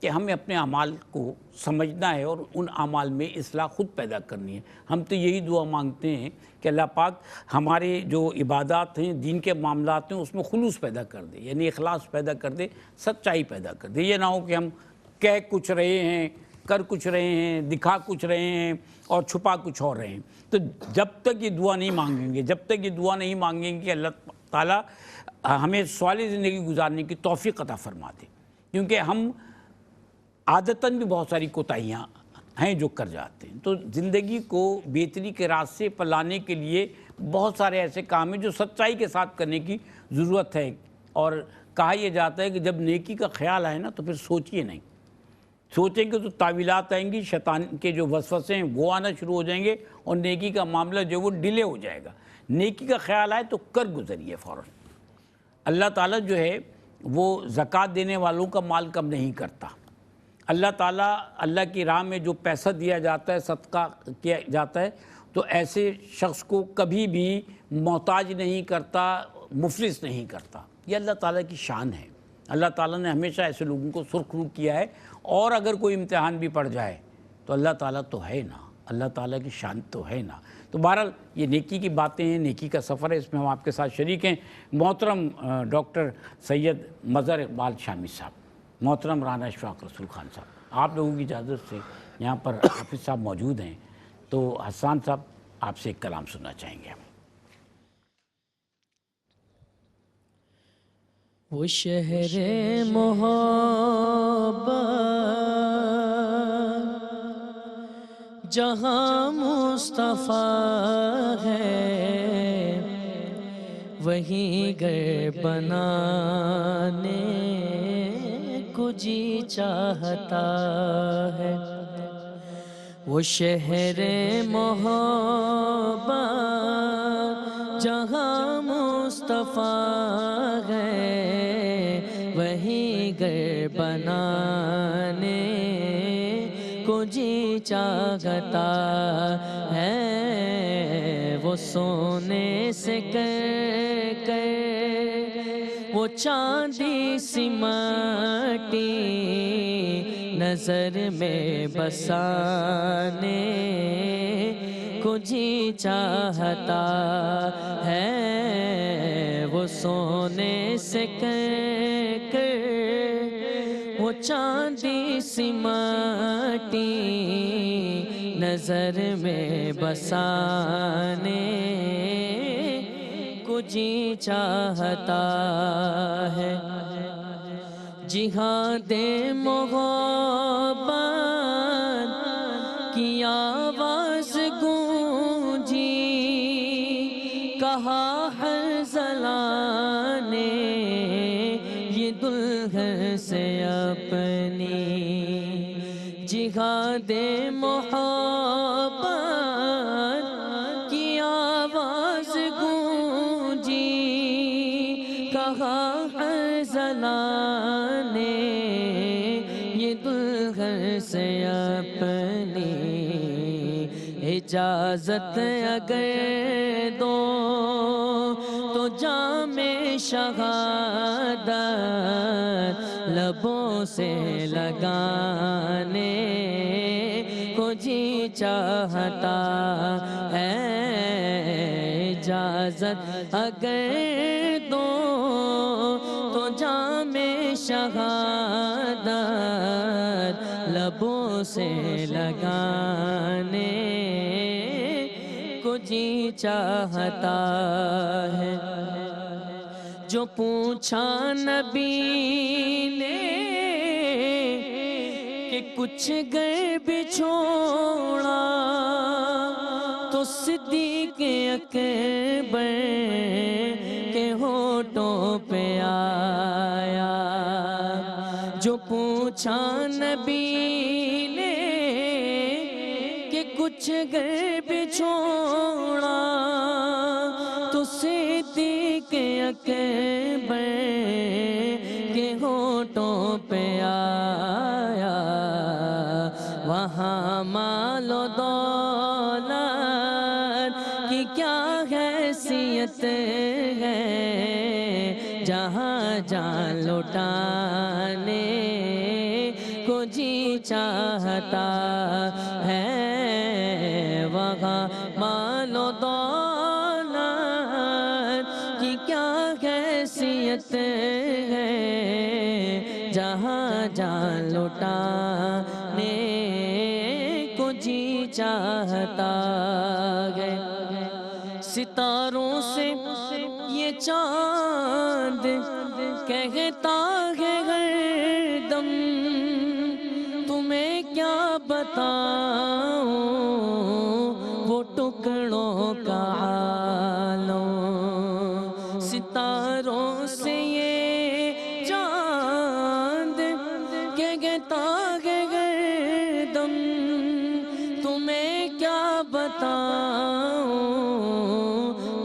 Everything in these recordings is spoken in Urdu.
کہ ہمیں اپنے اعمال کو سمجھنا ہے اور ان اعمال میں اصلاح خود پیدا کرنی ہے۔ ہم تو یہی دعا مانگتے ہیں کہ اللہ پاک ہمارے جو عبادات ہیں، دین کے معاملات ہیں، اس میں خلوص پیدا کر دے، یعنی اخلاص پیدا کر دے، سچائی پیدا کر دے۔ یہ نہ ہو کہ ہم کہہ کچھ رہے ہیں، کر کچھ رہے ہیں، دکھا کچھ رہے ہیں اور چھپا کچھ اور رہے ہیں۔ تو جب تک یہ دعا نہیں مانگیں گے، جب تک یہ دعا نہیں مانگیں گے کہ اللہ تعالیٰ ہمیں صالح زندگی گزارنے کی توفیق عطا فرما دے، کیونکہ ہم عادتاً بھی بہت ساری کوتاہیاں ہیں جو کر جاتے ہیں۔ تو زندگی کو بہتری کے راستے پر لانے کے لیے بہت سارے ایسے کام ہیں جو سچائی کے ساتھ کرنے کی ضرورت ہے، اور کہا یہ جاتا ہے کہ جب نیکی کا خیال آئے نا تو پھر سوچیے نہیں، سوچیں گے تو تعویلات آئیں گی، شیطان کے جو وسوسے ہیں وہ آنا شروع ہو جائیں گے، اور نیکی کا معاملہ جو وہ ڈیلے ہو جائے گا۔ نیکی کا خیال آئے تو کر گزریے فوراً۔ اللہ تعالیٰ جو ہے وہ زکوٰۃ دینے والوں کا مال کم نہیں کرتا۔ اللہ تعالیٰ اللہ کی راہ میں جو پیسہ دیا جاتا ہے، صدقہ کیا جاتا ہے، تو ایسے شخص کو کبھی بھی محتاج نہیں کرتا، مفلس نہیں کرتا۔ یہ اللہ تعالیٰ کی شان ہے۔ اللہ تعالیٰ نے ہمیشہ ایسے لوگوں کو سرخ رو کیا ہے، اور اگر کوئی امتحان بھی پڑ جائے تو اللہ تعالیٰ تو ہے نا، اللہ تعالیٰ کی شان تو ہے نا۔ تو بہرحال یہ نیکی کی باتیں ہیں، نیکی کا سفر ہے، اس میں ہم آپ کے ساتھ شریک ہیں۔ محترم ڈاکٹر سید مظہر اقبال شامی صاحب، محترم رانا اشفاق رسول خان صاحب، آپ لوگوں کی اجازت سے یہاں پر حافظ صاحب موجود ہیں، تو حسان صاحب آپ سے ایک کلام سننا چاہیں گے ہم۔ وہ شہر محبت جہاں مصطفیٰ ہے، وہیں گھر بنانے کو جی چاہتا ہے۔ وہ شہر محبت جہاں مصطفیٰ ہے، وہیں گھر بنانے کو جی چاہتا ہے۔ وہ سونے سے کر کر وہ چاندی سی مٹی نظر میں بسانے کو جی چاہتا ہے۔ وہ سونے سے کر کر وہ چاندی سی مٹی نظر میں بسانے کو جی چاہتا ہے۔ جہاد محبت کی آواز گونجی، کہا ہر زلان نے یہ دلہن سے اپنی۔ جہاد محبت کی آواز گونجی، کہا ہر زلان نے یہ دلہن سے اپنی۔ اجازت اگر دو تو جام شہادت لبوں سے لگانے کو جی چاہتا ہے۔ اجازت اگر دو تو جام شہادت لبوں سے لگانے کو جی چاہتا ہے۔ جو پوچھا نبی نے کہ کچھ گھر بھی چھوڑا، تو صدیق اکبر کے ہونٹوں پہ آیا۔ جو پوچھا نبی نے کہ کچھ گھر بھی چھوڑا، تو صدیق اکبر کے ہونٹوں پہ آیا۔ وہاں مال و دولت کی کیا حیثیت ہے، جہاں جان لٹانے کو چاہتا ہے وہاں مال و دولت کی کیا حیثیت ہے جہاں جان لٹانے کو جی چاہتا ہے ستاروں سے یہ چاند کہتا ہے ہر دم تمہیں کیا بتاؤں وہ ٹکڑوں کا عالم ستاروں سے یہ چاند کہتا ہے ہر دم تمہیں کیا بتاؤں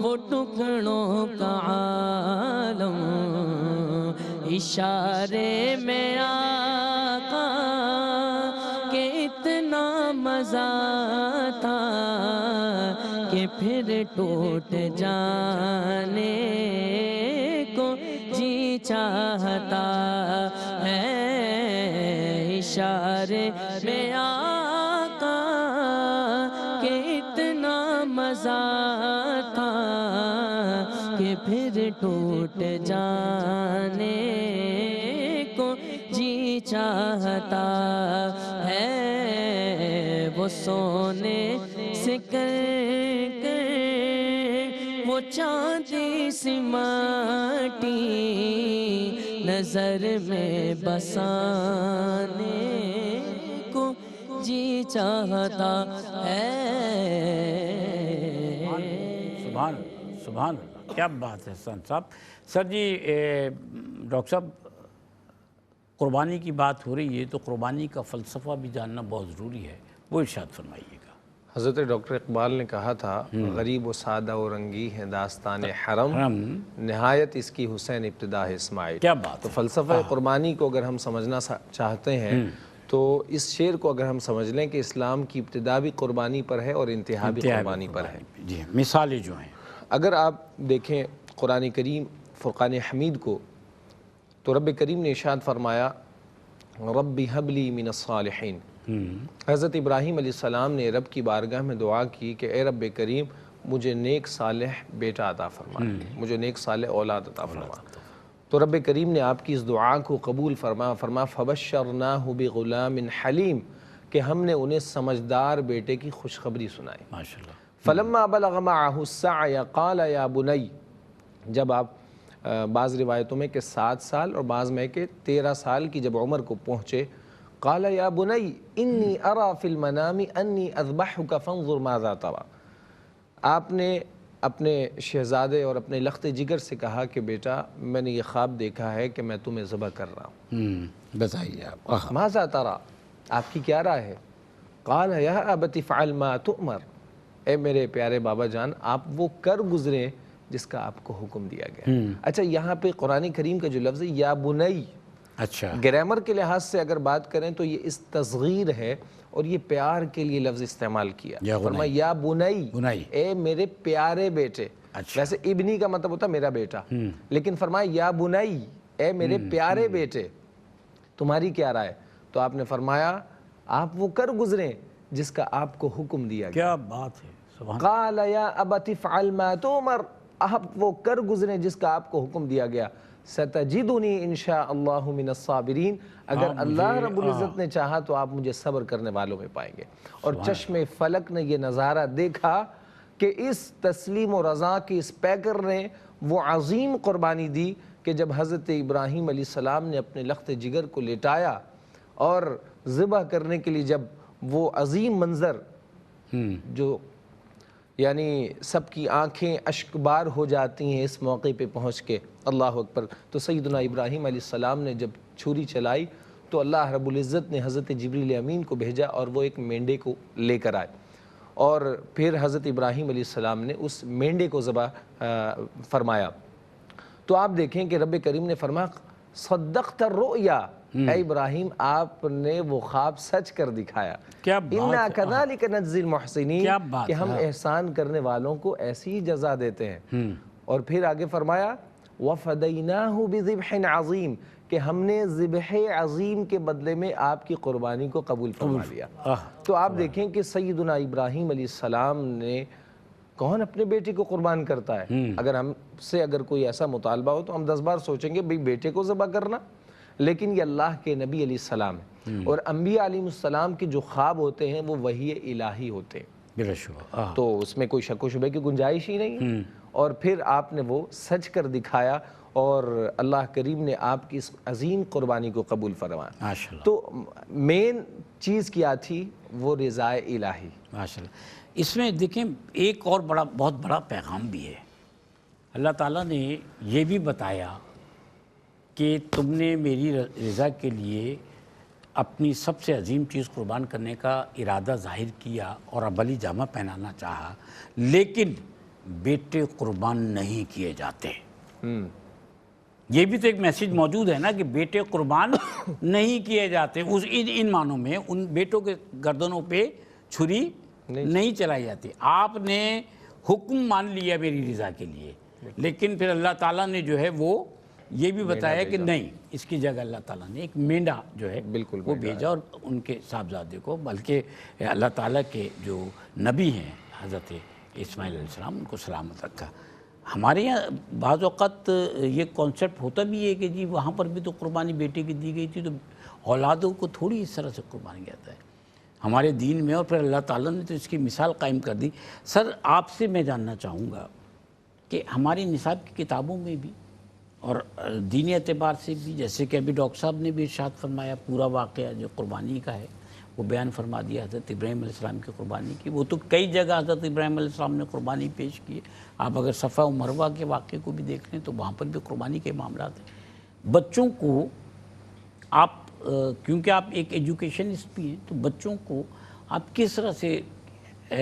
وہ ٹکڑوں کا عالم اشارے میں آقا کہ اتنا مزہ تھا کہ پھر ٹوٹ جانے کو جی چاہتا ہے اشارے میں آقا کہ اتنا مزہ تھا کہ پھر ٹوٹ جانے کو جی چاہتا ہے وہ سونے سے کر وہ چاندی سی ماٹی نظر میں بسانے کو جی چاہتا ہے سبحان اللہ سبحان اللہ کیا بات ہے حسن صاحب سر جی ڈاکٹر صاحب قربانی کی بات ہو رہی ہے تو قربانی کا فلسفہ بھی جاننا بہت ضروری ہے وہ ارشاد فرمائیے گا حضرت ڈاکٹر اقبال نے کہا تھا غریب و سادہ و رنگی ہے داستان حرم نہایت اس کی حسین ابتدا ہے اسماعیل کیا بات تو فلسفہ قربانی کو اگر ہم سمجھنا چاہتے ہیں تو اس شعر کو اگر ہم سمجھ لیں کہ اسلام کی ابتدا بھی قربانی پر ہے اور انتہا بھی قربانی پر ہے جی مثالیں جو ہیں اگر آپ دیکھیں قرآن کریم فرقان حمید کو تو رب کریم نے ارشاد فرمایا رب ہب لی من الصالحین حضرت ابراہیم علیہ السلام نے رب کی بارگاہ میں دعا کی کہ اے رب کریم مجھے نیک صالح بیٹا عطا فرما مجھے نیک صالح اولاد عطا فرما تو رب کریم نے آپ کی اس دعا کو قبول فرما فبشرناہ بغلام حلیم کہ ہم نے انہیں سمجھدار بیٹے کی خوشخبری سنائی ماشاءاللہ فلما بلغ معه السعی قال یا بنی جب آپ بعض روایتوں میں کہ 7 سال اور بعض میں کہ 13 سال کی جب عمر کو پہنچے قال یا بنی انی ارى فی المنام انی اذبحک فانظر ماذا ترى آپ نے اپنے شہزادے اور اپنے لخت جگر سے کہا کہ بیٹا میں نے یہ خواب دیکھا ہے کہ میں تمہیں ذبح کر رہا ہوں بتائیے آپ ماذا ترى آپ کی کیا رائے ہے قال یا ابت افعل ما تؤمر اے میرے پیارے بابا جان آپ وہ کر گزریں جس کا آپ کو حکم دیا گیا اچھا یہاں پہ قرآن کریم کا جو لفظ ہے یا بنی اچھا گرامر کے لحاظ سے اگر بات کریں تو یہ اس تصغیر ہے اور یہ پیار کے لیے لفظ استعمال کیا فرمایا یا بنی اے میرے پیارے بیٹے ویسے ابنی کا مطلب ہوتا میرا بیٹا لیکن فرمایا یا بنی اے میرے پیارے بیٹے تمہاری کیا رائے تو آپ نے فرمایا آپ وہ کر گزریں جس کا آپ کو حکم دیا گیا کیا بات ہے سبحان قال یا ابت افعل ما تؤمر آپ وہ کر گزریں جس کا آپ کو حکم دیا گیا ستجدنی انشاء اللہ من الصابرین اگر اللہ رب العزت نے چاہا تو آپ مجھے صبر کرنے والوں میں پائیں گے اور چشم فلک نے یہ نظارہ دیکھا کہ اس تسلیم و رضا کی اس پیکر نے وہ عظیم قربانی دی کہ جب حضرت ابراہیم علیہ السلام نے اپنے لخت جگر کو لٹایا اور ذبح کرنے کے لیے جب وہ عظیم منظر جو یعنی سب کی آنکھیں اشکبار ہو جاتی ہیں اس موقع پہ پہنچ کے اللہ اکبر تو سیدنا ابراہیم علیہ السلام نے جب چھری چلائی تو اللہ رب العزت نے حضرت جبریل امین کو بھیجا اور وہ ایک مینڈے کو لے کر آئے اور پھر حضرت ابراہیم علیہ السلام نے اس مینڈے کو ذبح فرمایا تو آپ دیکھیں کہ رب کریم نے فرمایا صدقت الرؤیا اے ابراہیم آپ نے وہ خواب سچ کر دکھایا اِنَّا كَذَلِكَ نَجْزِي الْمُحْسِنِينَ کہ ہم احسان کرنے والوں کو ایسی ہی جزا دیتے ہیں اور پھر آگے فرمایا وَفَدَيْنَاهُ بِذِبْحٍ عَظِيمٍ کہ ہم نے ذبح عظیم کے بدلے میں آپ کی قربانی کو قبول فرما لیا۔ تو آپ دیکھیں کہ سیدنا ابراہیم علیہ السلام نے، کون اپنے بیٹے کو قربان کرتا ہے؟ اگر ہم سے اگر کوئی ایسا مطالبہ ہو تو ہم 10 بار سوچیں گے بھئی بیٹے کو ذبح کرنا، لیکن یہ اللہ کے نبی علیہ السلام ہے، اور انبیاء علیہ السلام کے جو خواب ہوتے ہیں وہ وحی الہی ہوتے ہیں، بلا شبہ۔ تو اس میں کوئی شک و شبہ کی گنجائش ہی نہیں ہے، اور پھر آپ نے وہ سچ کر دکھایا، اور اللہ کریم نے آپ کی اس عظیم قربانی کو قبول فرمایا۔ ماشاءاللہ تو مین چیز کیا تھی؟ وہ رضا الہی۔ ماشاءاللہ۔ اس میں دیکھیں ایک اور بہت بڑا پیغام بھی ہے۔ اللہ تعالیٰ نے یہ بھی بتایا کہ تم نے میری رضا کے لیے اپنی سب سے عظیم چیز قربان کرنے کا ارادہ ظاہر کیا اور ابلی جامہ پہنانا چاہا، لیکن بیٹے قربان نہیں کیے جاتے۔ یہ بھی تو ایک میسیج موجود ہے نا کہ بیٹے قربان نہیں کیے جاتے، ان معنوں میں ان بیٹوں کے گردنوں پہ چھری نہیں چلائی جاتی۔ آپ نے حکم مان لیا میری رضا کے لیے، لیکن پھر اللہ تعالیٰ نے جو ہے وہ یہ بھی بتایا کہ نہیں، اس کی جگہ اللہ تعالیٰ نے ایک مینڈا جو ہے وہ بھیجا، اور ان کے صاحبزادے کو، بلکہ اللہ تعالیٰ کے جو نبی ہیں حضرت اسماعیل علیہ السلام، ان کو سلامت رکھا۔ ہمارے یہاں بعض اوقات یہ کانسیپٹ ہوتا بھی ہے کہ جی وہاں پر بھی تو قربانی بیٹے کی دی گئی تھی، تو اولادوں کو تھوڑی اس طرح سے قربان کیا جاتا ہے ہمارے دین میں، اور پھر اللہ تعالیٰ نے تو اس کی مثال قائم کر دی۔ سر آپ سے میں جاننا چاہوں گا کہ ہماری نصاب کی کتابوں میں بھی اور دینی اعتبار سے بھی، جیسے کہ ابھی ڈاکٹر صاحب نے بھی ارشاد فرمایا، پورا واقعہ جو قربانی کا ہے وہ بیان فرما دیا حضرت ابراہیم علیہ السلام کی قربانی کی۔ وہ تو کئی جگہ حضرت ابراہیم علیہ السلام نے قربانی پیش کی ہے۔ آپ اگر صفا و مروہ کے واقعے کو بھی دیکھ لیں تو وہاں پر بھی قربانی کے معاملات ہیں۔ بچوں کو آپ کیونکہ آپ ایک ایجوکیشنسٹ بھی ہیں، تو بچوں کو آپ کس طرح سے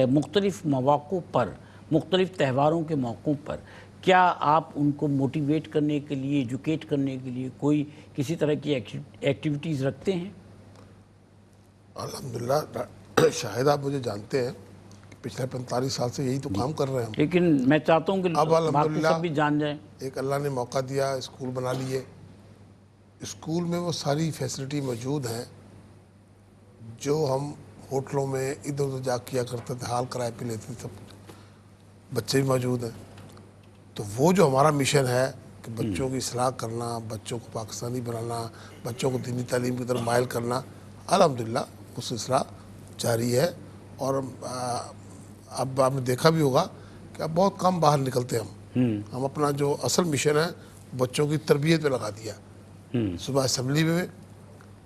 مختلف مواقع پر، مختلف تہواروں کے موقعوں پر، کیا آپ ان کو موٹیویٹ کرنے کے لیے، ایجوکیٹ کرنے کے لیے کوئی کسی طرح کی ایکٹیویٹیز رکھتے ہیں؟ الحمدللہ شاہد آپ مجھے جانتے ہیں کہ پچھلے 45 سال سے یہی تو کام کر رہے ہیں ہم۔ لیکن میں چاہتا ہوں کہ اب باقی الحمدللہ سب بھی جان جائیں۔ ایک اللہ نے موقع دیا، اسکول بنا لیے، اسکول میں وہ ساری فیسلٹی موجود ہیں جو ہم ہوٹلوں میں ادھر ادھر جا کیا کرتے تھے، حال کرائے پہ لیتے تھے، بچے بھی موجود ہیں۔ تو وہ جو ہمارا مشن ہے کہ بچوں کی اصلاح کرنا، بچوں کو پاکستانی بنانا، بچوں کو دینی تعلیم کی طرف مائل کرنا، الحمدللہ وہ سلسلہ جاری ہے۔ اور اب آپ نے دیکھا بھی ہوگا کہ اب بہت کم باہر نکلتے ہم اپنا جو اصل مشن ہے بچوں کی تربیت پہ لگا دیا، صبح اسمبلی میں،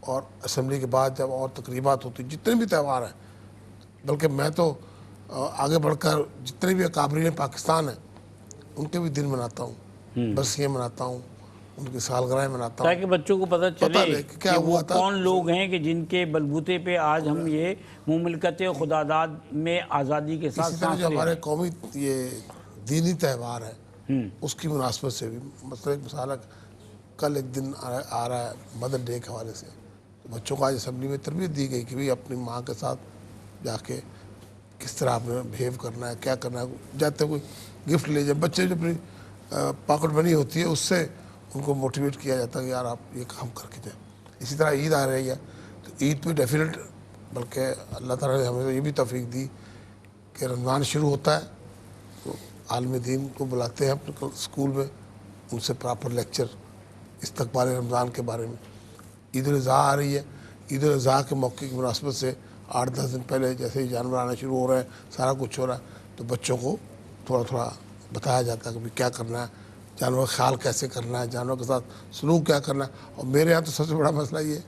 اور اسمبلی کے بعد جب اور تقریبات ہوتی، جتنے بھی تہوار ہیں، بلکہ میں تو آگے بڑھ کر جتنے بھی اکابرین پاکستان ہیں ان کے بھی دن مناتا ہوں، برسیاں مناتا ہوں، ان کی سالگرہیں مناتا ہوں، تاکہ بچوں کو پتہ چلے کہ وہ کون لوگ ہیں کہ جن کے بلبوتے پہ آج ہم یہ مملکت خداداد میں آزادی کے ساتھ اسی طرح سانس جو لے ہمارے قومی یہ دینی تہوار ہے اس کی مناسبت سے بھی، مثلا ایک مثال ہے، کل ایک دن آ رہا ہے مدر ڈے کے حوالے سے، بچوں کو آج اسمبلی میں تربیت دی گئی کہ بھئی اپنی ماں کے ساتھ جا کے کس طرح آپ نے بہیو کرنا ہے، کیا کرنا ہے، جاتے کوئی گفٹ لے جائے، بچے جو اپنی پاکٹ منی ہوتی ہے اس سے ان کو موٹیویٹ کیا جاتا ہے کہ یار آپ یہ کام کر کے جائیں۔ اسی طرح عید آ رہی ہے تو عید پہ ڈیفینیٹ، بلکہ اللہ تعالیٰ نے ہمیں یہ بھی توفیق دی کہ رمضان شروع ہوتا ہے تو عالم دین کو بلاتے ہیں اپنے اسکول میں، ان سے پراپر لیکچر استقبال رمضان کے بارے میں۔ عید الاضحیٰ آ رہی ہے، عید الاضحیٰ کے موقع کی مناسبت سے 8-10 دن پہلے جیسے ہی جانور آنا شروع ہو رہے ہیں، سارا کچھ ہو رہا ہے، تو بچوں کو تھوڑا تھوڑا بتایا جاتا ہے کہ کیا کرنا ہے، جانور کا خیال کیسے کرنا ہے، جانور کے ساتھ سلوک کیا کرنا ہے۔ اور میرے یہاں تو سب سے بڑا مسئلہ یہ ہے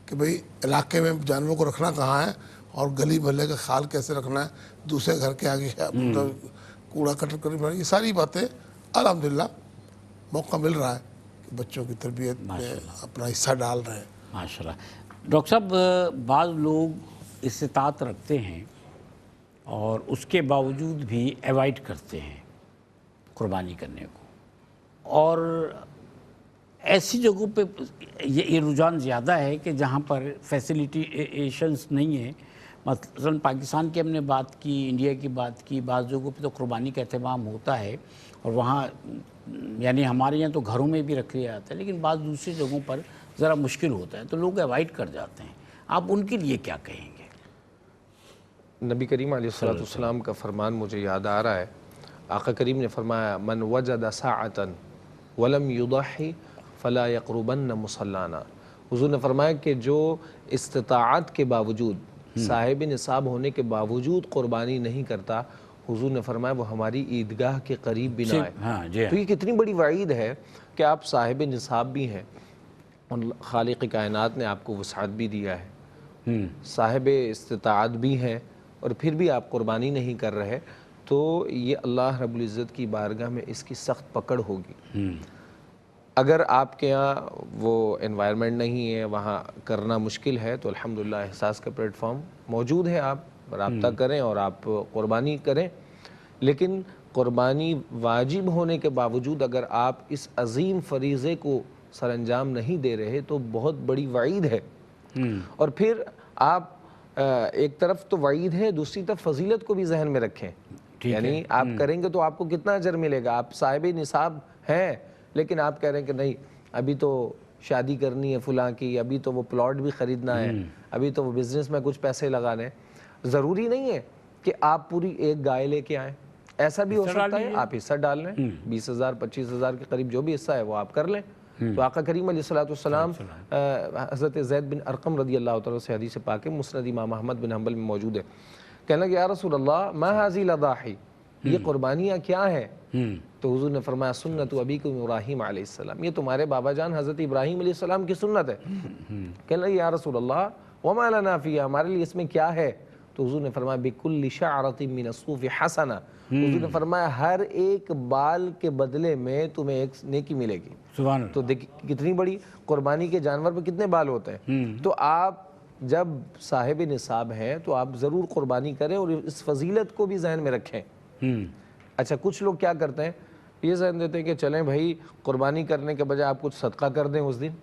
کہ بھئی علاقے میں جانوروں کو رکھنا کہاں ہے، اور گلی محلے کا خیال کیسے رکھنا ہے، دوسرے گھر کے آگے کوڑا کٹر کرنا، یہ ساری باتیں الحمدللہ موقع مل رہا ہے کہ بچوں کی تربیت میں اپنا حصہ ڈال رہے ہیں۔ ماشاءاللہ۔ ڈاکٹر صاحب بعض لوگ استطاعت رکھتے ہیں اور اس کے باوجود بھی ایوائڈ کرتے ہیں قربانی کرنے کو، اور ایسی جگہوں پہ یہ رجحان زیادہ ہے کہ جہاں پر فیسیلیٹیشنز نہیں ہیں۔ مثلا پاکستان کی ہم نے بات کی، انڈیا کی بات کی، بعض جگہوں پہ تو قربانی کا اہتمام ہوتا ہے اور وہاں یعنی ہمارے یہاں تو گھروں میں بھی رکھ لیا جاتا ہے، لیکن بعض دوسری جگہوں پر ذرا مشکل ہوتا ہے تو لوگ ایوائڈ کر جاتے ہیں، آپ ان کے لیے کیا کہیں گے؟ نبی کریم علیہ الصلوۃ والسلام کا فرمان مجھے یاد آ رہا ہے، آقا کریم نے فرمایا من وجد ساعتا ولم یضحی فلا یقربن مصلانا۔ حضور نے فرمایا کہ جو استطاعت کے باوجود، صاحب نصاب ہونے کے باوجود قربانی نہیں کرتا، حضور نے فرمایا وہ ہماری عیدگاہ کے قریب بھی نہ آئے۔ تو یہ کتنی بڑی وعید ہے کہ آپ صاحب نصاب بھی ہیں، خالق کائنات نے آپ کو وسعت بھی دیا ہے، صاحب استطاعت بھی ہیں، اور پھر بھی آپ قربانی نہیں کر رہے، تو یہ اللہ رب العزت کی بارگاہ میں اس کی سخت پکڑ ہوگی۔ اگر آپ کے ہاں وہ انوائرمنٹ نہیں ہے، وہاں کرنا مشکل ہے، تو الحمدللہ احساس کا پلیٹ فارم موجود ہے، آپ رابطہ کریں اور آپ قربانی کریں۔ لیکن قربانی واجب ہونے کے باوجود اگر آپ اس عظیم فریضے کو سر انجام نہیں دے رہے تو بہت بڑی وعید ہے۔ اور پھر آپ ایک طرف تو وعید ہے، دوسری طرف فضیلت کو بھی ذہن میں رکھیں، یعنی آپ کریں گے تو آپ کو کتنا اجر ملے گا۔ آپ صاحب نصاب ہیں لیکن آپ کہہ رہے ہیں کہ نہیں ابھی تو شادی کرنی ہے فلاں کی، ابھی تو وہ پلاٹ بھی خریدنا ہے، ابھی تو وہ بزنس میں کچھ پیسے لگانے۔ ضروری نہیں ہے کہ آپ پوری ایک گائے لے کے آئیں، ایسا بھی ہو سکتا ہے آپ حصہ ڈال لیں، 20,000 25,000 کے قریب جو بھی حصہ ہے وہ آپ کر لیں۔ تو آقا کریم علیہ السلام حضرت زید بن ارقم رضی اللہ تعالیٰ سے حدیث پاک ہے، مسند امام احمد بن حنبل میں موجود ہے، کہنے لگے یا رسول اللہ ما هذه الاضاحی، یہ قربانیاں کیا ہیں؟ تو حضور نے فرمایا سنت ابیکم ابراہیم علیہ السلام، یہ تمہارے بابا جان حضرت ابراہیم علیہ السلام کی سنت ہے۔ کہنے لگے یا رسول اللہ وما لنا فیہا، ہمارے لیے اس میں کیا ہے؟ تو حضور نے فرمایا بکل شعرۃ من الصوف حسنہ، حضور نے فرمایا ہر ایک بال کے بدلے میں تمہیں ایک نیکی ملے گی۔ سبحان اللہ۔ تو دیکھیں کتنی بڑی قربانی کے جانور پہ کتنے بال ہوتے ہیں۔ تو آپ جب صاحب نصاب ہیں تو آپ ضرور قربانی کریں اور اس فضیلت کو بھی ذہن میں رکھیں۔ اچھا کچھ لوگ کیا کرتے ہیں، یہ ذہن دیتے ہیں کہ چلیں بھائی قربانی کرنے کے بجائے آپ کچھ صدقہ کر دیں اس دن،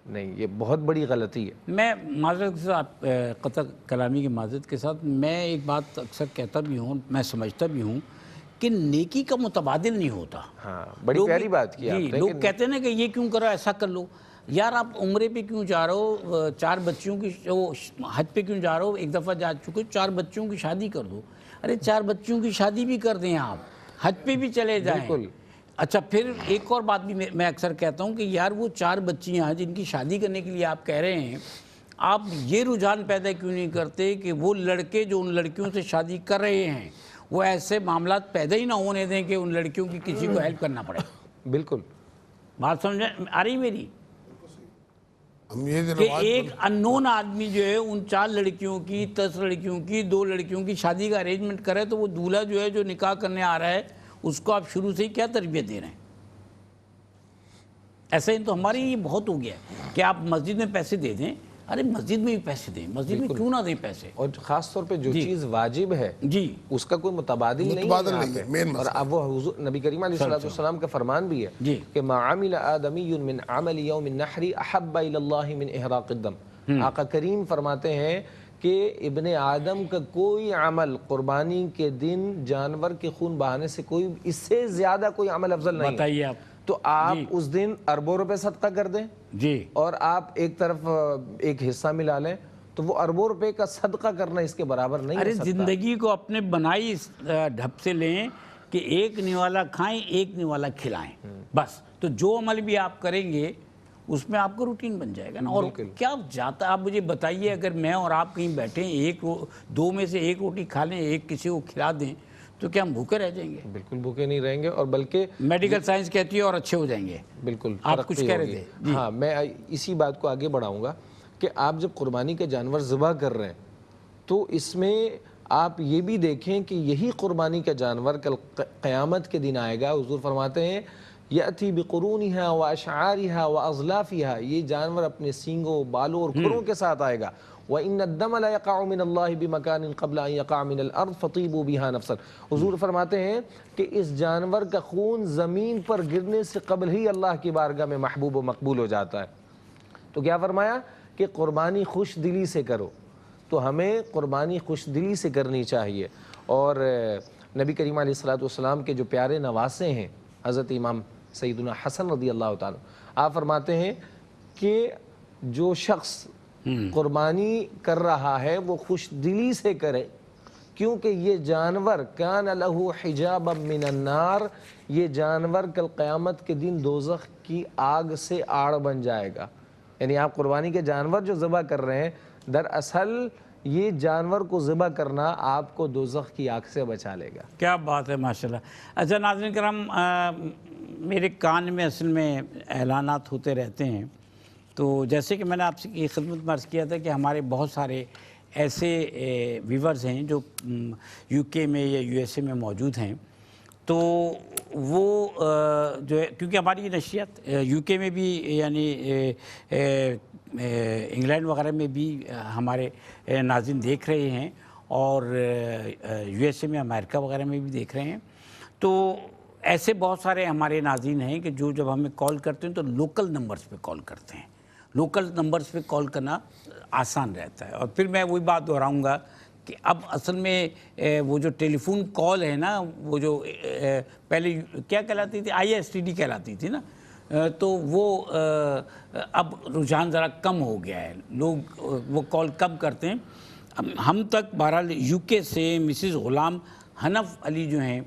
نہیں، یہ بہت بڑی غلطی ہے۔ میں معذرت کے ساتھ قطع کلامی کی معذرت کے ساتھ میں ایک بات اکثر کہتا بھی ہوں، میں سمجھتا بھی ہوں کہ نیکی کا متبادل نہیں ہوتا۔ ہاں بڑی پیاری بات کی آپ نے۔ لوگ کہتے ہیں نا کہ یہ کیوں کرو، ایسا کر لو، یار آپ عمرے پہ کیوں جا رہے ہو، 4 بچیوں کی حج پہ کیوں جا رہے ہو، ایک دفعہ جا چکے 4 بچیوں کی شادی کر دو۔ ارے 4 بچیوں کی شادی بھی کر دیں، آپ حج پہ بھی چلے جائیں۔ بالکل۔ اچھا پھر ایک اور بات بھی میں اکثر کہتا ہوں کہ یار وہ 4 بچیاں جن کی شادی کرنے کے لیے آپ کہہ رہے ہیں، آپ یہ رجحان پیدا کیوں نہیں کرتے کہ وہ لڑکے جو ان لڑکیوں سے شادی کر رہے ہیں وہ ایسے معاملات پیدا ہی نہ ہونے دیں کہ ان لڑکیوں کی کسی کو ہیلپ کرنا پڑے۔ بالکل بات سمجھیں آ رہی میری؟ ہم یہ کہ ایک اننون آدمی جو ہے ان 4 لڑکیوں کی 10 لڑکیوں کی 2 لڑکیوں کی شادی کا ارینجمنٹ کرے تو وہ دولہا جو ہے جو نکاح کرنے آ رہا ہے اس کو آپ شروع سے ہی کیا تربیت دے رہے ہیں؟ ایسا ہی تو ہمارے یہ بہت ہو گیا ہے کہ آپ مسجد میں پیسے دے دیں، ارے مسجد میں بھی پیسے دیں، مسجد میں کیوں نہ دیں پیسے؟ اور خاص طور پہ جو چیز واجب ہے جی اس کا کوئی متبادل نہیں ہے مین اور اب وہ حضور نبی کریم علیہ السلام کا فرمان بھی ہے جی کہ ما عمل آدمی من عمل یوم النحر احب الی اللہ من احراق الدم۔ آقا کریم فرماتے ہیں کہ ابن آدم کا کوئی عمل قربانی کے دن جانور کے خون بہانے سے کوئی اس سے زیادہ کوئی عمل افضل نہیں ہے۔ بتائیے آپ۔ تو آپ اس دن اربوں روپے صدقہ کر دیں جی اور آپ ایک طرف ایک حصہ ملا لیں تو وہ اربوں روپے کا صدقہ کرنا اس کے برابر نہیں ارے ہو سکتا۔ زندگی کو اپنے بنائی اس ڈھب سے لیں کہ ایک نوالا کھائیں ایک نوالا کھلائیں، بس۔ تو جو عمل بھی آپ کریں گے اس میں آپ کو روٹین بن جائے گا نا۔ اور کیا جاتا آپ مجھے بتائیے، اگر میں اور آپ کہیں بیٹھیں 2 میں سے 1 روٹی کھا لیں، 1 کسی کو کھلا دیں تو کیا ہم بھوکے رہ جائیں گے؟ بالکل بھوکے نہیں رہیں گے، اور بلکہ میڈیکل سائنس کہتی ہے اور اچھے ہو جائیں گے۔ بالکل آپ کچھ کہہ رہے تھے؟ ہاں میں اسی بات کو آگے بڑھاؤں گا کہ آپ جب قربانی کے جانور ذبح کر رہے ہیں تو اس میں آپ یہ بھی دیکھیں کہ یہی قربانی کا جانور کل قیامت کے دن آئے گا۔ حضور فرماتے ہیں یأتی بقرونہا واشعارہا واظلافہا، یہ جانور اپنے سینگوں، بالوں اور کھروں کے ساتھ آئے گا۔ وَإِنَّ الدَّمَ لَيَقَعُ مِنَ اللَّهِ بِمَكَانٍ قَبْلَ أَن يَقَعَ مِنَ الْأَرْضِ فَطِيبُوا بِهَا نَفْسًا۔ حضور فرماتے ہیں کہ اس جانور کا خون زمین پر گرنے سے قبل ہی اللہ کی بارگاہ میں محبوب و مقبول ہو جاتا ہے۔ تو کیا فرمایا کہ قربانی خوش دلی سے کرو، تو ہمیں قربانی خوش دلی سے کرنی چاہیے۔ اور نبی کریم علیہ السلام کے جو پیارے نواسے ہیں حضرت امام سیدنا حسن رضی اللہ تعالیٰ، آپ فرماتے ہیں کہ جو شخص قربانی کر رہا ہے وہ خوش دلی سے کرے، کیونکہ یہ جانور کان لہ حجابا من النار، یہ جانور کل قیامت کے دن دوزخ کی آگ سے آڑ بن جائے گا۔ یعنی آپ قربانی کے جانور جو ذبح کر رہے ہیں، دراصل یہ جانور کو ذبح کرنا آپ کو دوزخ کی آگ سے بچا لے گا۔ کیا بات ہے، ماشاءاللہ۔ اچھا ناظرین کرام، میرے کان میں اصل میں اعلانات ہوتے رہتے ہیں، تو جیسے کہ میں نے آپ سے کی خدمت میں عرض کیا تھا کہ ہمارے بہت سارے ایسے ویورز ہیں جو یو کے میں یا یو ایس اے میں موجود ہیں، تو وہ جو ہے کیونکہ ہماری یہ نشریات یو کے میں بھی یعنی انگلینڈ وغیرہ میں بھی ہمارے ناظرین دیکھ رہے ہیں، اور یو ایس اے میں امریکہ وغیرہ میں بھی دیکھ رہے ہیں، تو ایسے بہت سارے ہمارے ناظرین ہیں کہ جو جب ہمیں کال کرتے ہیں تو لوکل نمبرز پہ کال کرتے ہیں۔ لوکل نمبرز پہ کال کرنا آسان رہتا ہے، اور پھر میں وہی بات دہراؤں گا کہ اب اصل میں وہ جو ٹیلی فون کال ہے نا، وہ جو پہلے کیا کہلاتی تھی، آئی ایس ٹی ڈی کہلاتی تھی نا، تو وہ اب رجحان ذرا کم ہو گیا ہے، لوگ وہ کال کم کرتے ہیں۔ ہم تک بہرحال یو کے سے مسز غلام حنف علی جو ہیں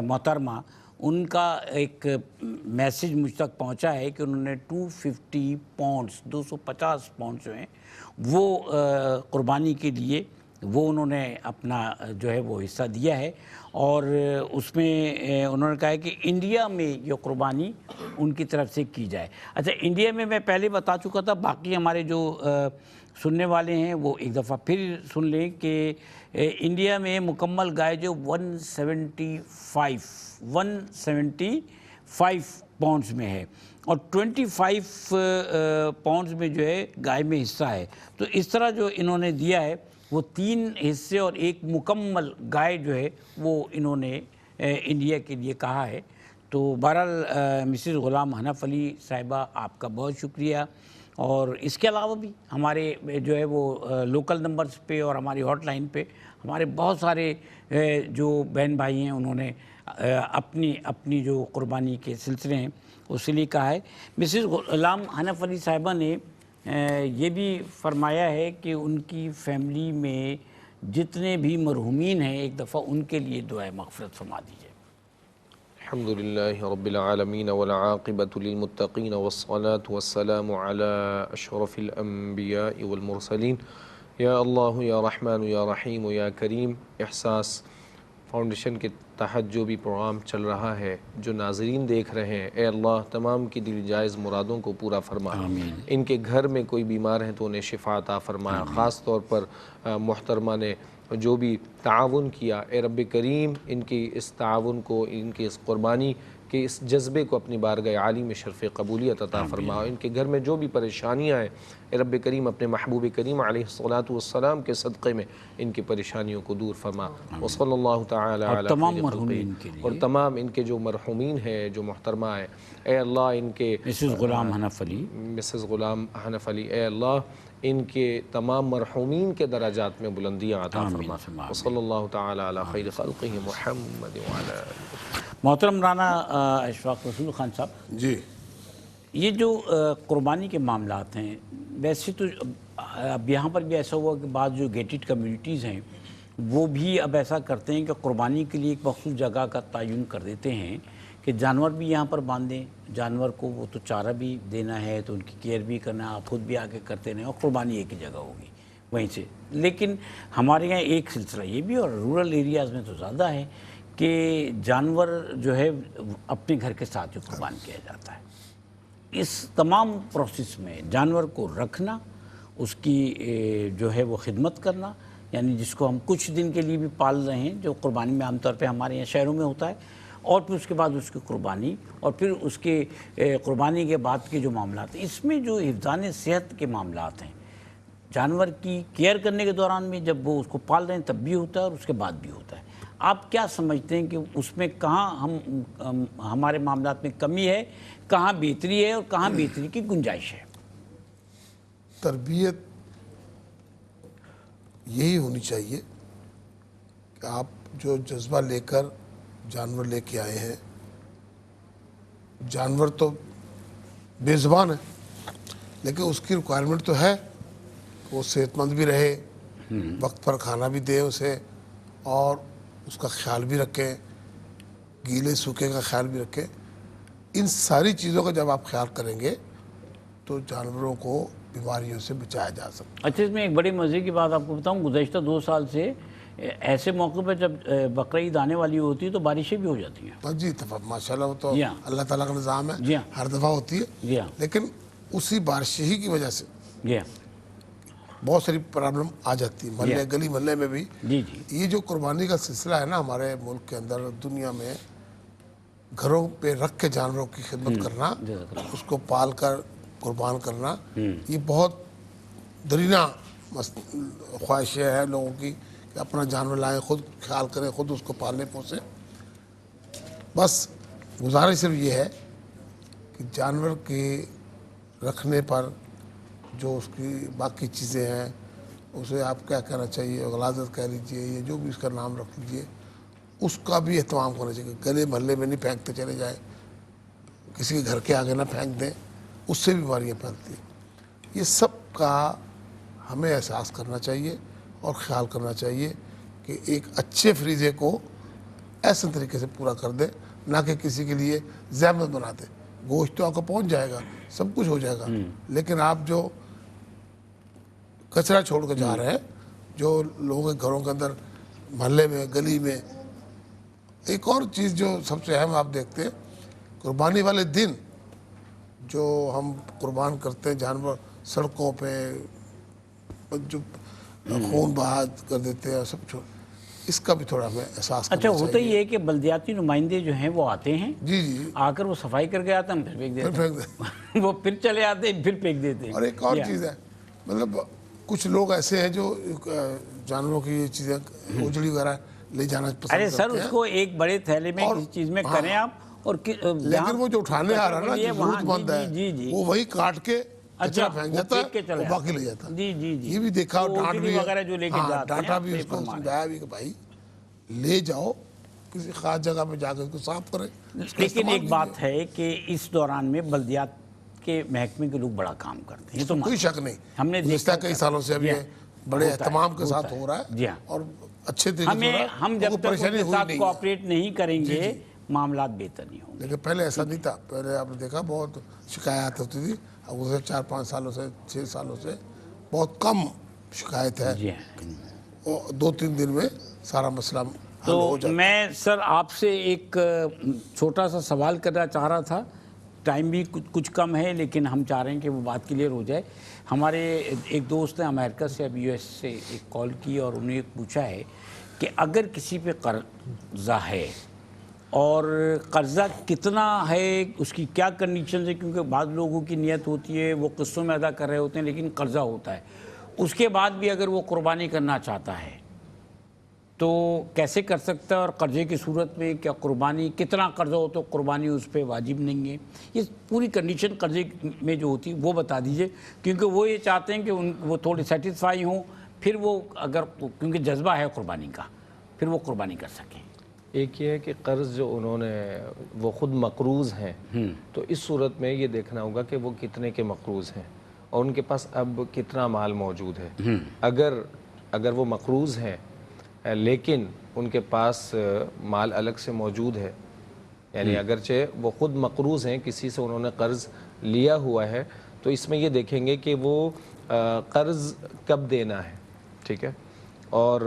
محترمہ، ان کا ایک میسیج مجھ تک پہنچا ہے کہ انہوں نے 250 پاؤنڈز 250 پاؤنڈز جو ہیں وہ قربانی کے لیے وہ انہوں نے اپنا جو ہے وہ حصہ دیا ہے، اور اس میں انہوں نے کہا ہے کہ انڈیا میں یہ قربانی ان کی طرف سے کی جائے۔ اچھا، انڈیا میں پہلے بتا چکا تھا، باقی ہمارے جو سننے والے ہیں وہ ایک دفعہ پھر سن لیں کہ انڈیا میں مکمل گائے جو 175 پاؤنڈز میں ہے، اور 25 پاؤنڈز میں جو ہے گائے میں حصہ ہے۔ تو اس طرح جو انہوں نے دیا ہے وہ 3 حصے اور ایک مکمل گائے جو ہے وہ انہوں نے انڈیا کے لیے کہا ہے۔ تو بہرحال مسز غلام حنف علی صاحبہ، آپ کا بہت شکریہ، اور اس کے علاوہ بھی ہمارے جو ہے وہ لوکل نمبرز پہ اور ہماری ہاٹ لائن پہ ہمارے بہت سارے جو بہن بھائی ہیں انہوں نے اپنی جو قربانی کے سلسلے ہیں اس لیے کہا ہے۔ مسز غلام حنف علی صاحبہ نے یہ بھی فرمایا ہے کہ ان کی فیملی میں جتنے بھی مرحومین ہیں ایک دفعہ ان کے لیے دعائے مغفرت فرما دیجیے۔ الحمدللہ رب العالمین والعاقبۃ للمتقین والصلاة والسلام علی اشرف الانبیاء والمرسلین، یا اللہ یا رحمن یا رحیم یا کریم۔ احساس فاؤنڈیشن کے تحت جو بھی پروگرام چل رہا ہے، جو ناظرین دیکھ رہے ہیں، اے اللہ تمام کی دل جائز مرادوں کو پورا فرما۔ ان کے گھر میں کوئی بیمار ہیں تو انہیں شفا عطا فرمایا۔ خاص طور پر محترمہ نے جو بھی تعاون کیا، اے رب کریم ان کی اس تعاون کو، ان کی اس قربانی کے اس جذبے کو اپنی بارگاہ عالی میں شرف قبولیت عطا فرما۔ ان کے گھر میں جو بھی پریشانیاں ہیں، اے رب کریم اپنے محبوب کریم علیہ الصلوۃ والسلام کے صدقے میں ان کی پریشانیوں کو دور فرما۔ وصلی اللہ تعالی علی تمام خیر مرحومین خلقہ، کے لیے، اور تمام ان کے جو مرحومین ہیں، جو محترمہ ہیں، اے اللہ ان کے مسز غلام حنف علی، مسز غلام حنف علی، اے اللہ ان کے تمام مرحومین کے درجات میں بلندیاں عطا فرما۔ وصلی اللہ تعالی علی خیر خلقہ محمد وعلی آلہ۔ محترم رانا اشفاق رسول خان صاحب جی، یہ جو قربانی کے معاملات ہیں، ویسے تو اب یہاں پر بھی ایسا ہوا کہ بعض جو گیٹڈ کمیونٹیز ہیں وہ بھی اب ایسا کرتے ہیں کہ قربانی کے لیے ایک مخصوص جگہ کا تعین کر دیتے ہیں کہ جانور بھی یہاں پر باندھیں، جانور کو وہ تو چارہ بھی دینا ہے تو ان کی کیئر بھی کرنا ہے، آپ خود بھی آ کے کرتے رہیں، اور قربانی ایک ہی جگہ ہوگی وہیں سے۔ لیکن ہمارے یہاں ایک سلسلہ یہ بھی، اور رورل ایریاز میں تو زیادہ ہے، کہ جانور جو ہے اپنے گھر کے ساتھ جو قربان کیا جاتا ہے، اس تمام پروسیس میں جانور کو رکھنا، اس کی جو ہے وہ خدمت کرنا، یعنی جس کو ہم کچھ دن کے لیے بھی پال رہے ہیں، جو قربانی میں عام طور پہ ہمارے یہاں شہروں میں ہوتا ہے، اور پھر اس کے بعد اس کی قربانی، اور پھر اس کے قربانی کے بعد کے جو معاملات ہیں، اس میں جو حفظان صحت کے معاملات ہیں، جانور کی کیئر کرنے کے دوران میں جب وہ اس کو پال رہے ہیں تب بھی ہوتا ہے اور اس کے بعد بھی ہوتا ہے۔ آپ کیا سمجھتے ہیں کہ اس میں کہاں ہمارے معاملات میں کمی ہے، کہاں بہتری ہے، اور کہاں بہتری کی گنجائش ہے؟ تربیت یہی ہونی چاہیے کہ آپ جو جذبہ لے کر جانور لے کے آئے ہیں، جانور تو بے زبان ہے، لیکن اس کی ریکوائرمنٹ تو ہے کہ وہ صحت مند بھی رہے، وقت پر کھانا بھی دیں اسے، اور اس کا خیال بھی رکھیں، گیلے سوکھے کا خیال بھی رکھیں۔ ان ساری چیزوں کا جب آپ خیال کریں گے تو جانوروں کو بیماریوں سے بچایا جا سکتا ہے۔ اچھا، اس میں ایک بڑی مزے کی بات آپ کو بتاؤں، گزشتہ 2 سال سے ایسے موقع پہ جب بقرعید آنے والی ہوتی ہے تو بارشیں بھی ہو جاتی ہیں۔ جی ماشاءاللہ، وہ تو جی ہاں۔ اللہ تعالیٰ کا نظام ہے، جی ہاں۔ ہر دفعہ ہوتی ہے، جی ہاں، لیکن اسی بارش ہی کی وجہ سے جی ہاں، بہت ساری پرابلم آ جاتی ہے، محلے گلی محلے میں بھی۔ جی جی یہ جو قربانی کا سلسلہ ہے نا ہمارے ملک کے اندر، دنیا میں، گھروں پہ رکھ کے جانوروں کی خدمت کرنا، اس کو پال کر قربان کرنا، یہ بہت درینہ خواہش ہے لوگوں کی کہ اپنا جانور لائیں، خود خیال کریں، خود اس کو پالنے پوسیں۔ بس گزارش صرف یہ ہے کہ جانور کے رکھنے پر جو اس کی باقی چیزیں ہیں، اسے آپ کیا کہنا چاہیے، غلاظت کہہ لیجئے یا جو بھی اس کا نام رکھ لیجئے، اس کا بھی اہتمام کرنا چاہیے۔ گلے محلے میں نہیں پھینکتے چلے جائیں، کسی کے گھر کے آگے نہ پھینک دیں، اس سے بیماریاں پھیلتی ہیں۔ یہ سب کا ہمیں احساس کرنا چاہیے اور خیال کرنا چاہیے کہ ایک اچھے فریضے کو ایسے طریقے سے پورا کر دیں، نہ کہ کسی کے لیے زحمت بنا دیں۔ گوشت تو آپ کو پہنچ جائے گا، سب کچھ ہو جائے گا، لیکن آپ جو کچرا چھوڑ کے جا رہے ہیں، جو لوگوں کے گھروں کے اندر، محلے میں، گلی میں۔ ایک اور چیز جو سب سے اہم آپ دیکھتے ہیں، قربانی والے دن جو ہم قربان کرتے ہیں جانور، سڑکوں پہ جو خون بہا کر دیتے ہیں، سب چھوڑ، اس کا بھی تھوڑا ہمیں احساس کرنا اچھا، چاہیے۔ ہوتا یہ ہے کہ بلدیاتی نمائندے جو ہیں وہ آتے ہیں، جی جی، آ کر وہ صفائی کر کے آتے ہیں، ہم پھر پھینک دیتے پھینک ہیں، وہ پھر چلے آتے ہیں، پھر پھینک دیتے ہیں۔ اور ایک اور چیز ہے، مطلب کچھ لوگ ایسے ہیں جو جانوروں کی یہ چیزیں اجڑی وغیرہ لے جانا پسند ارے کرتے سر، ہیں، اس کو ایک بڑے تھیلے میں کسی چیز میں کریں آپ، اور لیکن وہ جو اٹھانے آ رہا ہے نا، جو ضرورت مند ہے، وہ وہی کاٹ کے کچرا پھینک جاتا ہے، وہ باقی لے جاتا ہے۔ جی جی جی، یہ بھی دیکھا اور ڈانٹ بھی، وغیرہ جو لے کے ہاں جاتے ہیں، ڈانٹا بھی، اس کو سمجھایا بھی کہ بھائی لے جاؤ کسی خاص جگہ پہ جا کے اس کو صاف کریں۔ لیکن ایک بات ہے کہ اس دوران میں بلدیات کے محکمے کے لوگ بڑا کام کرتے ہیں، یہ تو کوئی شک نہیں، ہم نے گزشتہ کئی سالوں سے اب یہ بڑے اہتمام کے ساتھ ہو رہا جی ہے ہاں، اور اچھے طریقے سے ہو رہا ہے، ہم جب کوئی تک ان پریشانی کے ہوئی ساتھ نہیں ہے۔ کوآپریٹ نہیں کریں گے، معاملات بہتر نہیں ہوں گے۔ لیکن پہلے ایسا نہیں تھا، پہلے آپ نے دیکھا بہت شکایات ہوتی تھی، اب اسے 4-5 سالوں سے، 6 سالوں سے بہت کم شکایت ہے، جی ہاں۔ اور 2-3 دن میں سارا مسئلہ حل تو ہو جاتا ہے۔ میں سر آپ سے ایک چھوٹا سا سوال کرنا چاہ رہا تھا، ٹائم بھی کچھ کم ہے، لیکن ہم چاہ رہے ہیں کہ وہ بات کلیئر ہو جائے۔ ہمارے ایک دوست نے امریکہ سے، اب US سے ایک کال کی اور انہیں پوچھا ہے کہ اگر کسی پہ قرضہ ہے اور قرضہ کتنا ہے، اس کی کیا کنڈیشنز ہے، کیونکہ بعض لوگوں کی نیت ہوتی ہے وہ قسطوں میں ادا کر رہے ہوتے ہیں لیکن قرضہ ہوتا ہے، اس کے بعد بھی اگر وہ قربانی کرنا چاہتا ہے تو کیسے کر سکتا ہے، اور قرضے کی صورت میں کیا قربانی، کتنا قرضہ ہو تو قربانی اس پہ واجب نہیں ہے؟ یہ پوری کنڈیشن قرضے میں جو ہوتی ہے وہ بتا دیجئے، کیونکہ وہ یہ چاہتے ہیں کہ وہ تھوڑے سیٹسفائی ہوں، پھر وہ اگر، کیونکہ جذبہ ہے قربانی کا، پھر وہ قربانی کر سکیں۔ ایک یہ ہے کہ قرض جو انہوں نے، وہ خود مقروض ہیں، تو اس صورت میں یہ دیکھنا ہوگا کہ وہ کتنے کے مقروض ہیں اور ان کے پاس اب کتنا مال موجود ہے۔ اگر وہ مقروض ہیں لیکن ان کے پاس مال الگ سے موجود ہے، یعنی اگرچہ وہ خود مقروض ہیں، کسی سے انہوں نے قرض لیا ہوا ہے، تو اس میں یہ دیکھیں گے کہ وہ قرض کب دینا ہے، ٹھیک ہے، اور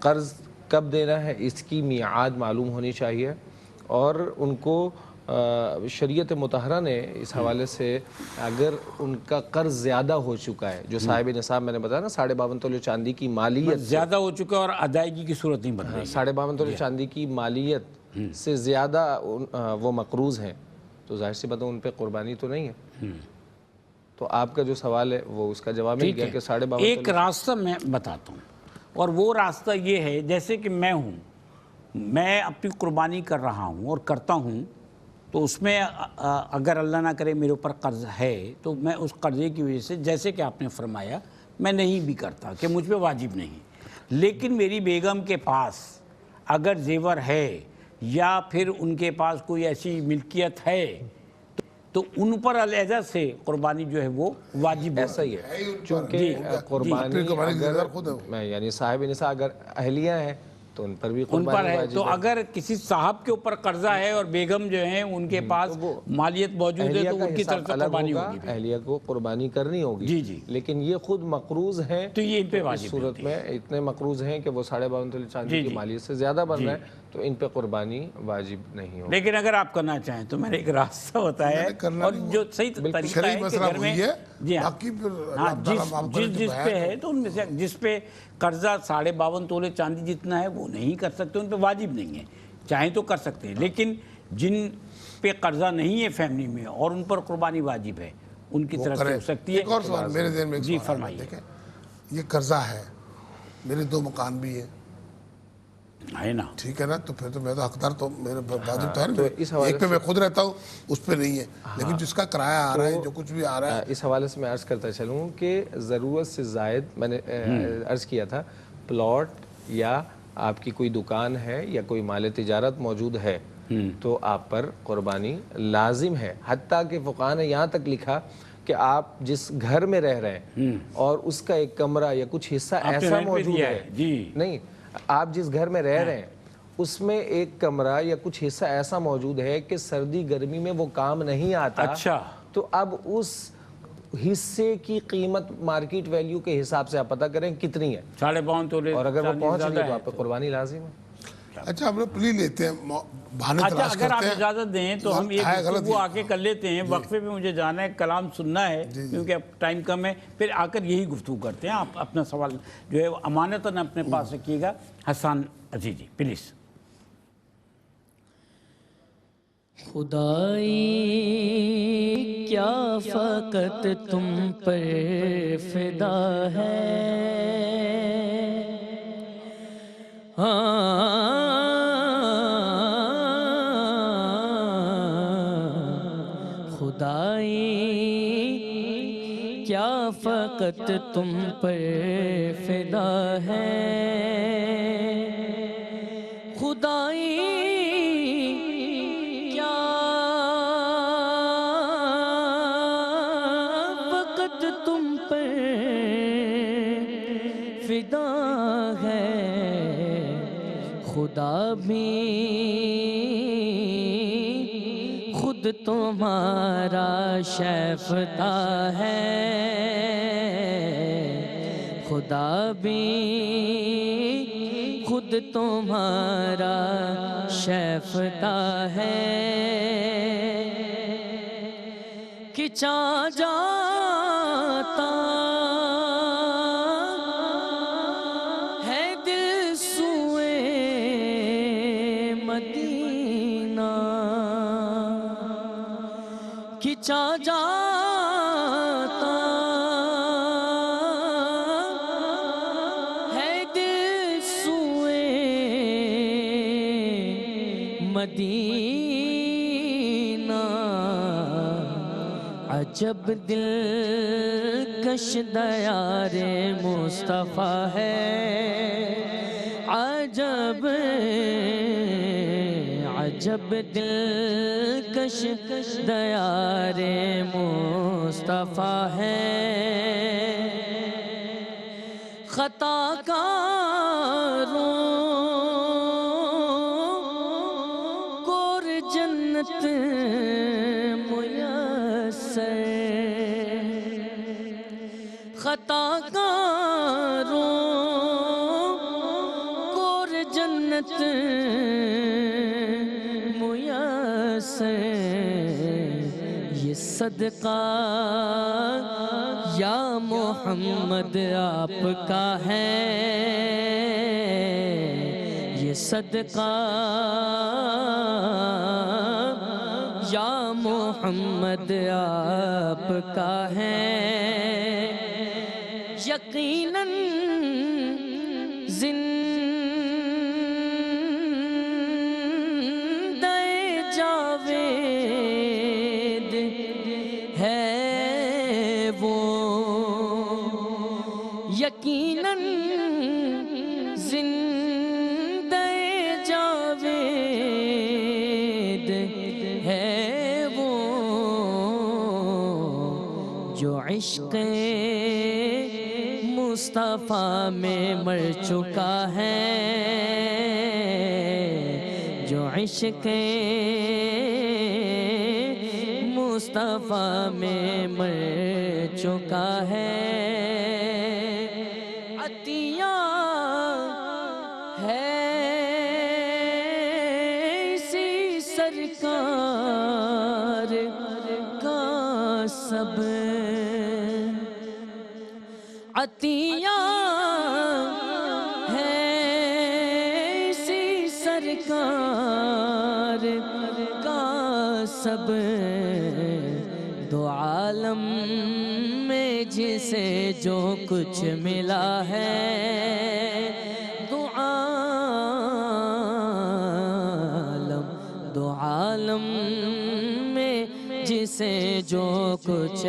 قرض کب دینا ہے اس کی میعاد معلوم ہونی چاہیے، اور ان کو شریعت مطہرہ نے اس حوالے سے، اگر ان کا قرض زیادہ ہو چکا ہے، جو صاحب نصاب میں نے بتایا نا 52.5 تولے چاندی کی مالیت زیادہ ہو چکا اور ادائیگی کی صورت نہیں بن رہی، 52.5 تولے چاندی کی مالیت سے زیادہ وہ مقروض ہیں، تو ظاہر سی بات ہے ان پہ قربانی تو نہیں ہے۔ تو آپ کا جو سوال ہے وہ اس کا جواب مل گیا کہ 52.5 ایک راستہ میں بتاتا ہوں، اور وہ راستہ یہ ہے، جیسے کہ میں اپنی قربانی کر رہا ہوں اور کرتا ہوں، تو اس میں اگر اللہ نہ کرے میرے اوپر قرض ہے تو میں اس قرضے کی وجہ سے، جیسے کہ آپ نے فرمایا، میں نہیں بھی کرتا کہ مجھ پہ واجب نہیں، لیکن میری بیگم کے پاس اگر زیور ہے یا پھر ان کے پاس کوئی ایسی ملکیت ہے تو ان پر علیحدہ سے قربانی جو ہے وہ واجب ایسا ہی ہے چونکہ قربانی میں یعنی صاحب نساء اگر اہلیہ ہیں تو ان پر بھی ان پر قربانی ہے. واجب تو اگر کسی صاحب کے اوپر قرضہ ہے اور بیگم جو ہیں ان کے پاس مالیت موجود ہے اہلیہ تو کا ان کی طرف حساب سے الگ قربانی ہوگا، ہوگی. اہلیہ کو قربانی کرنی ہوگی. جی جی. لیکن یہ خود مقروض ہیں تو یہ ان پہ اس واجب صورت میں اتنے مقروض ہیں کہ وہ 52.5 تولے چاندی کی مالیت سے زیادہ بن رہے ہیں تو ان پہ قربانی واجب نہیں ہوگی. لیکن اگر آپ کرنا چاہیں تو میں نے ایک راستہ بتایا ہے اور جو صحیح طریقہ ہے کہ گھر میں جی ہاں جس پہ ہے تو ان میں سے جس پہ قرضہ 52.5 تولے چاندی جتنا ہے وہ نہیں کر سکتے، ان پہ واجب نہیں ہے، چاہیں تو کر سکتے ہیں. لیکن جن پہ قرضہ نہیں ہے فیملی میں اور ان پر قربانی واجب ہے ان کی طرف سے ہو سکتی ہے. ایک اور سوال میرے ذہن میں جی فرمائیے. دیکھیں یہ قرضہ ہے، میرے 2 مکان بھی ہیں ہے نا، ٹھیک ہے نا، تو پھر تو میں تو حقدار تو میرے واجب تو ہے نا. ایک پہ میں خود رہتا ہوں اس پہ نہیں ہے، لیکن جس کا کرایہ آ رہا ہے جو کچھ بھی آ رہا ہے. اس حوالے سے میں عرض کرتا چلوں کہ ضرورت سے زائد میں نے عرض کیا تھا پلاٹ یا آپ کی کوئی دکان ہے یا کوئی مال تجارت موجود ہے تو آپ پر قربانی لازم ہے. حتیٰ کہ فقہاء نے یہاں تک لکھا کہ آپ جس گھر میں رہ رہے ہیں اور اس کا ایک کمرہ یا کچھ حصہ ایسا موجود ہے نہیں، آپ جس گھر میں رہ رہے ہیں اس میں ایک کمرہ یا کچھ حصہ ایسا موجود ہے کہ سردی گرمی میں وہ کام نہیں آتا، اچھا تو اب اس حصے کی قیمت مارکیٹ ویلیو کے حساب سے آپ پتہ کریں کتنی ہے 52.5 تولے اور اگر وہ پہنچ گئی تو آپ پہ قربانی لازم ہے. اچھا ہم لوگ پلی لیتے ہیں بہانے اچھا تلاش اگر آپ کرتے ہیں. اجازت دیں تو ہم ایک گفتگو آ کے کر لیتے ہیں، وقفے پہ مجھے جانا ہے، کلام سننا ہے کیونکہ اب ٹائم کم ہے، پھر آ کر یہی گفتگو کرتے ہیں. آپ اپنا سوال جو ہے امانتاً اپنے پاس رکھیے گا. حسان جی جی پلیز. خدائی کیا فقط تم پر فدا ہے، خدائی کیا فقط تم پر فدا ہے، خدائی کیا فقط تم پر فدا ہے، خدا بھی خود تمہارا شیفتہ ہے، خدا بھی خود تمہارا شیفتہ ہے، کہ چاہ جاتا ہے دل سوئے مدینہ، کہ چاہ جاتا ہے دل سوئے مدینہ، عجب دلکش دیار مصطفیٰ ہے، عجب عجب دلکش دیار مصطفیٰ ہے، خطا کاروں کو جنت میسر، خطا کاروں کو جنت میسر، یہ صدقہ یا محمد آپ کا ہے، یہ صدقہ یا محمد آپ کا ہے، یقیناً زندہ جاوید ہے وہ، یقیناً زندہ جاوید ہے وہ، عشق مصطفیٰ میں مر چکا ہے، جو عشق مصطفیٰ میں مر چکا ہے، عطیہ ہے اسی سرکار کا سب، عطیہ ہے اسی سرکار کا سب، دو عالم میں جسے جو کچھ ملا ہے، دو عالم میں جسے جو کچھ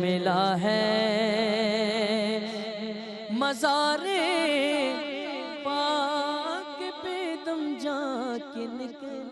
ملا ہے، مزار